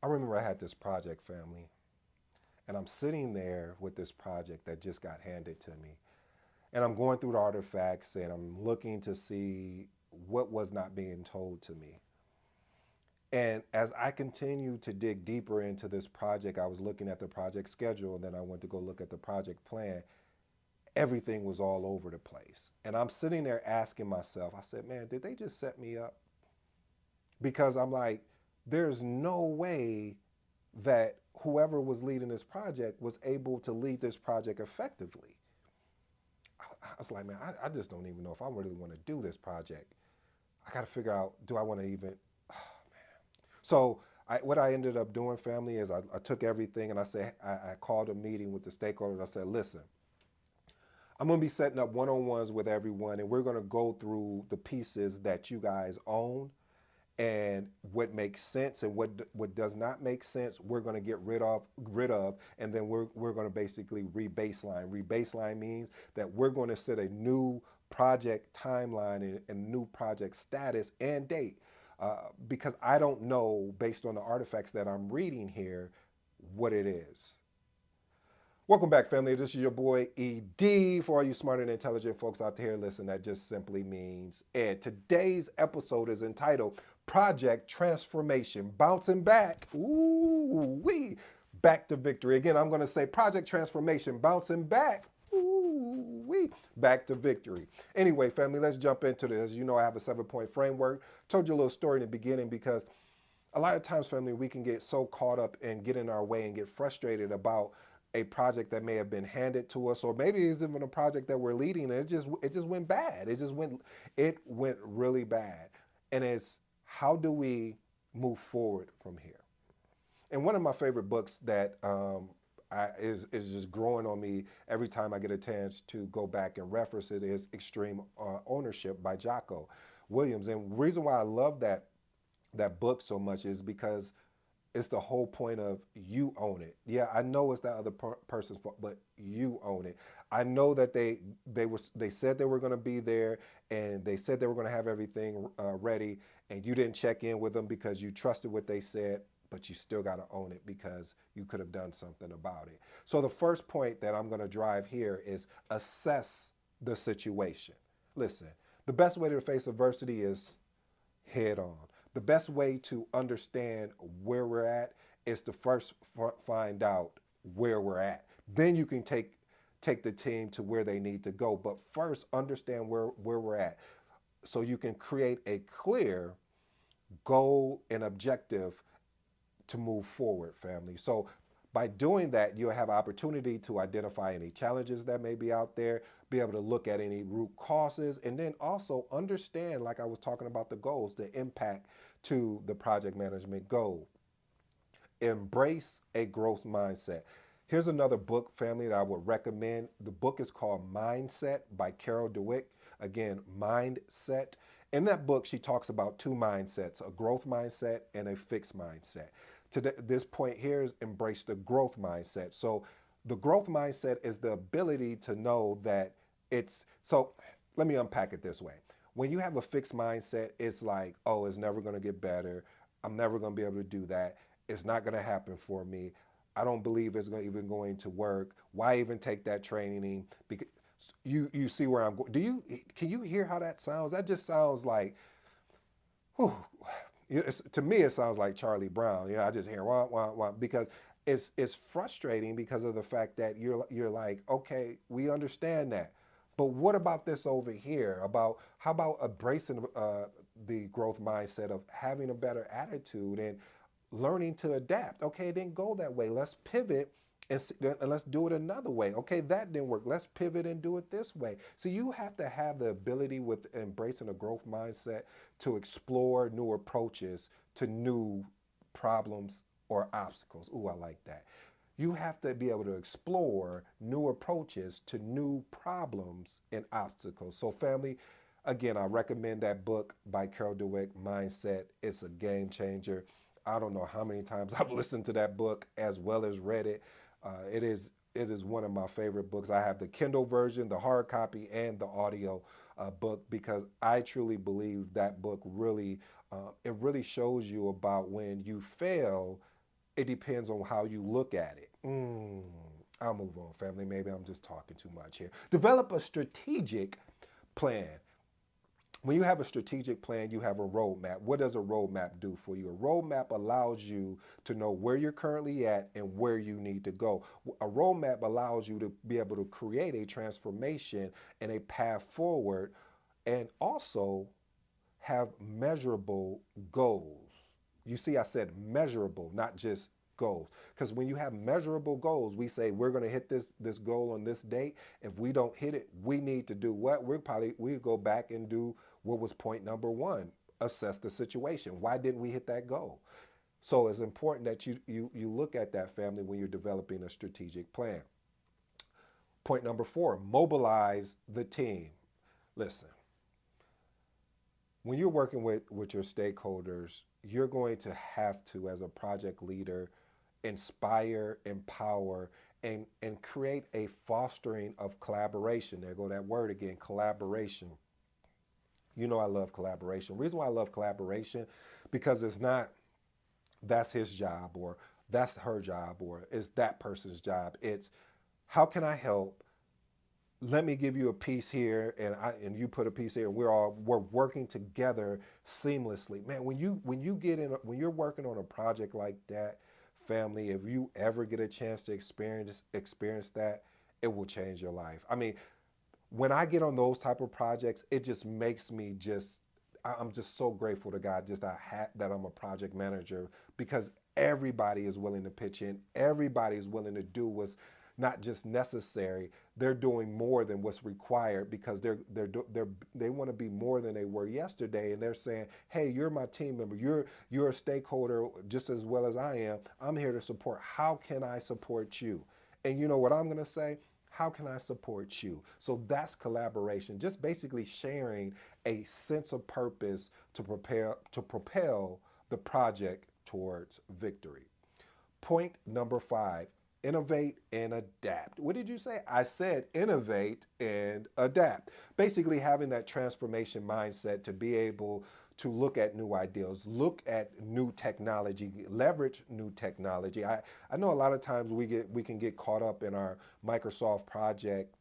I remember I had this project, family, and I'm sitting there with this project that just got handed to me. And I'm going through the artifacts and I'm looking to see what was not being told to me. And as I continued to dig deeper into this project, I was looking at the project schedule and then I went to go look at the project plan. Everything was all over the place. And I'm sitting there asking myself, I said, man, did they just set me up? Because I'm like, there's no way that whoever was leading this project was able to lead this project effectively. I was like, man, I just don't even know if I really want to do this project. I got to figure out, do I want to even? So what I ended up doing, family, is I took everything and I called a meeting with the stakeholders. I said, listen, I'm going to be setting up one-on-ones with everyone, and we're going to go through the pieces that you guys own and what makes sense and what does not make sense. We're going to get rid of, and then we're going to basically re-baseline. Re-baseline means that we're going to set a new project timeline and new project status and date. Because I don't know, based on the artifacts that I'm reading here, what it is. Welcome back, family. This is your boy ED. For all you smart and intelligent folks out there, listen, that just simply means Ed. Today's episode is entitled Project Transformation, Bouncing Back. Ooh, wee. Back to victory. Again, I'm going to say Project Transformation, Bouncing Back. Ooh, wee. Back to victory. Anyway, family, let's jump into this. As you know, I have a 7-point framework. Told you a little story in the beginning because a lot of times, family, we can get so caught up and get in our way and get frustrated about a project that may have been handed to us, or maybe it's even a project that we're leading, and it just went bad. It went really bad. And it's how do we move forward from here? And one of my favorite books that is just growing on me every time I get a chance to go back and reference it is Extreme Ownership by Jocko Williams. And the reason why I love that book so much is because it's the whole point of you own it. Yeah, I know it's that other person's fault, but you own it. I know that they said they were going to be there, and they said they were going to have everything ready, and you didn't check in with them because you trusted what they said, but you still got to own it because you could have done something about it. So the first point that I'm going to drive here is assess the situation. Listen, the best way to face adversity is head on. The best way to understand where we're at is to first find out where we're at. Then you can take the team to where they need to go. But first, understand where we're at so you can create a clear goal and objective to move forward, family. So by doing that, you'll have opportunity to identify any challenges that may be out there, be able to look at any root causes, and then also understand, like I was talking about the goals, the impact to the project management goal. Embrace a growth mindset. Here's another book, family, that I would recommend. The book is called Mindset by Carol Dweck. Again, Mindset. In that book, she talks about two mindsets, a growth mindset and a fixed mindset. To this point here is embrace the growth mindset. So the growth mindset is the ability to know that so let me unpack it this way. When you have a fixed mindset, it's like, oh, it's never going to get better. I'm never going to be able to do that. It's not going to happen for me. I don't believe it's even going to work. Why even take that training? Because you see where I'm going. Can you hear how that sounds? That just sounds like, whew, to me it sounds like Charlie Brown. I just hear wah wah wah because it's frustrating because of the fact that you're like, okay, we understand that, but what about this over here? About how about embracing the growth mindset of having a better attitude and learning to adapt. Okay, it didn't go that way. Let's pivot and let's do it another way. Okay, that didn't work. Let's pivot and do it this way. So you have to have the ability with embracing a growth mindset to explore new approaches to new problems or obstacles. Ooh, I like that. You have to be able to explore new approaches to new problems and obstacles. So, family, again, I recommend that book by Carol Dweck, Mindset. It's a game changer. I don't know how many times I've listened to that book as well as read it. It is one of my favorite books. I have the Kindle version, the hard copy, and the audio book because I truly believe that book really it really shows you about when you fail. It depends on how you look at it. I'll move on, family. Maybe I'm just talking too much here. Develop a strategic plan. When you have a strategic plan, you have a roadmap. What does a roadmap do for you? A roadmap allows you to know where you're currently at and where you need to go. A roadmap allows you to be able to create a transformation and a path forward, and also have measurable goals. You see, I said measurable, not just goals. Because when you have measurable goals, we say we're going to hit this goal on this date. If we don't hit it, we need to do what? We go back and do what was point number one: assess the situation. Why didn't we hit that goal? So it's important that you look at that, family, when you're developing a strategic plan. Point number four: mobilize the team. Listen, when you're working with your stakeholders, you're going to have to, as a project leader, inspire, empower, and create a fostering of collaboration. There go that word again, collaboration. You know I love collaboration. The reason why I love collaboration, because it's not that's his job or that's her job or it's that person's job. It's how can I help? Let me give you a piece here and you put a piece here, and we're working together seamlessly. Man, when you're working on a project like that, family, if you ever get a chance to experience that, it will change your life. I mean, when I get on those type of projects, it just makes me just I'm just so grateful to God just that I'm a project manager, because everybody is willing to pitch in. Everybody is willing to do what's not just necessary. They're doing more than what's required, because they want to be more than they were yesterday, and they're saying, "Hey, you're my team member. You're a stakeholder just as well as I am. I'm here to support. How can I support you?" And you know what I'm going to say? How can I support you? So that's collaboration. Just basically sharing a sense of purpose to propel the project towards victory. Point number five: innovate and adapt. What did you say? I said innovate and adapt. Basically, having that transformation mindset to be able to look at new ideas, look at new technology, leverage new technology. I know a lot of times we can get caught up in our Microsoft project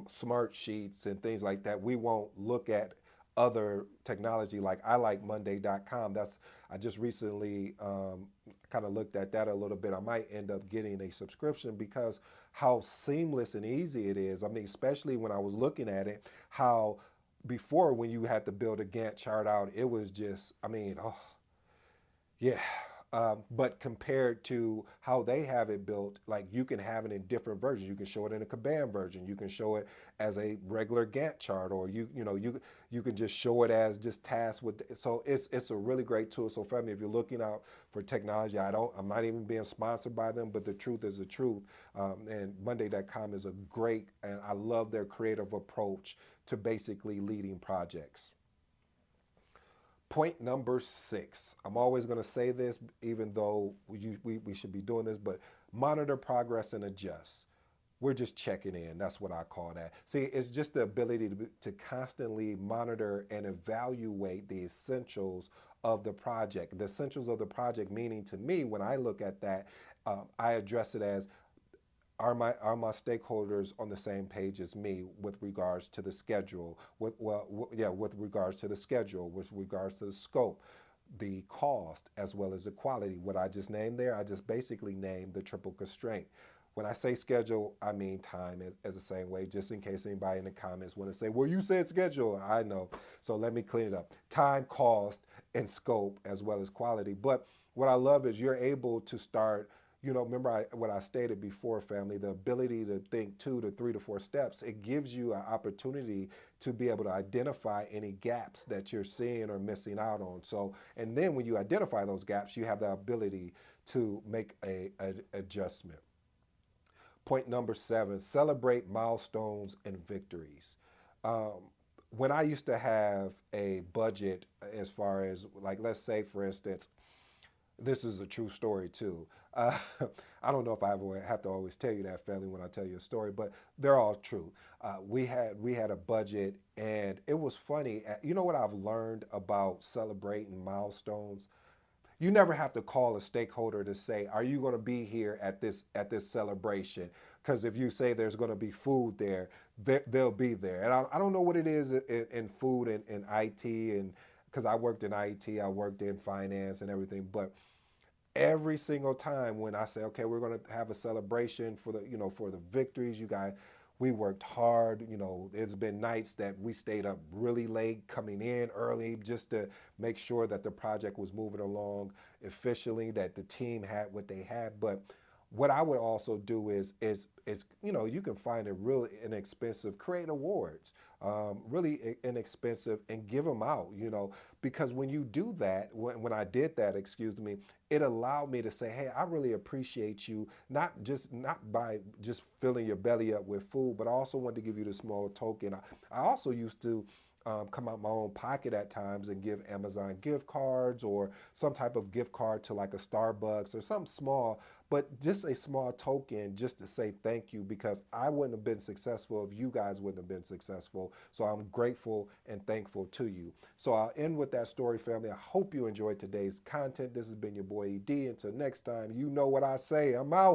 smart sheets and things like that. We won't look at other technology. Like I like Monday.com. I just recently kind of looked at that a little bit. I might end up getting a subscription because how seamless and easy it is. I mean, especially when I was looking at it, how before when you had to build a Gantt chart out, it was just, I mean, oh, yeah. But compared to how they have it built, like you can have it in different versions. You can show it in a Kanban version. You can show it as a regular Gantt chart, or you can just show it as just tasks with. So it's a really great tool. So family, if you're looking out for technology, I'm not even being sponsored by them, but the truth is the truth. And Monday.com is a great, and I love their creative approach to basically leading projects. Point number six. I'm always going to say this, even though we should be doing this, but monitor progress and adjust. We're just checking in. That's what I call that. See, it's just the ability to constantly monitor and evaluate the essentials of the project. The essentials of the project, meaning to me, when I look at that, I address it as are my stakeholders on the same page as me with regards to the schedule, with regards to the schedule, with regards to the scope, the cost, as well as the quality. What I just named there, I just basically named the triple constraint. When I say schedule, I mean time as the same way, just in case anybody in the comments want to say, well, you said schedule. I know. So let me clean it up. Time, cost, and scope, as well as quality. But what I love is you're able to start, remember what I stated before, family, the ability to think 2 to 3 to 4 steps. It gives you an opportunity to be able to identify any gaps that you're seeing or missing out on. So, and then when you identify those gaps, you have the ability to make a adjustment. Point number 7, celebrate milestones and victories. When I used to have a budget, as far as, like, let's say, for instance, this is a true story too. Uh, I don't know if I ever have to always tell you that, family, when I tell you a story, but they're all true. We had a budget, and it was funny. You know what I've learned about celebrating milestones? You never have to call a stakeholder to say, "Are you going to be here at this celebration?" Because if you say there's going to be food there, they'll be there. And I don't know what it is in food and IT, and because I worked in IT, I worked in finance and everything, but every single time when I say, okay, we're going to have a celebration for the, for the victories, you guys, we worked hard. It's been nights that we stayed up really late, coming in early just to make sure that the project was moving along efficiently, that the team had what they had. But what I would also do is you can find it really inexpensive, create awards, really inexpensive, and give them out. Because when you do that, when I did that, excuse me, it allowed me to say, hey, I really appreciate you, not by just filling your belly up with food, but I also wanted to give you the small token. I also used to come out my own pocket at times and give Amazon gift cards or some type of gift card to like a Starbucks or something small, but just a small token just to say thank you, because I wouldn't have been successful if you guys wouldn't have been successful. So I'm grateful and thankful to you. So I'll end with that story, family. I hope you enjoyed today's content. This has been your boy ED. Until next time, you know what I say. I'm out.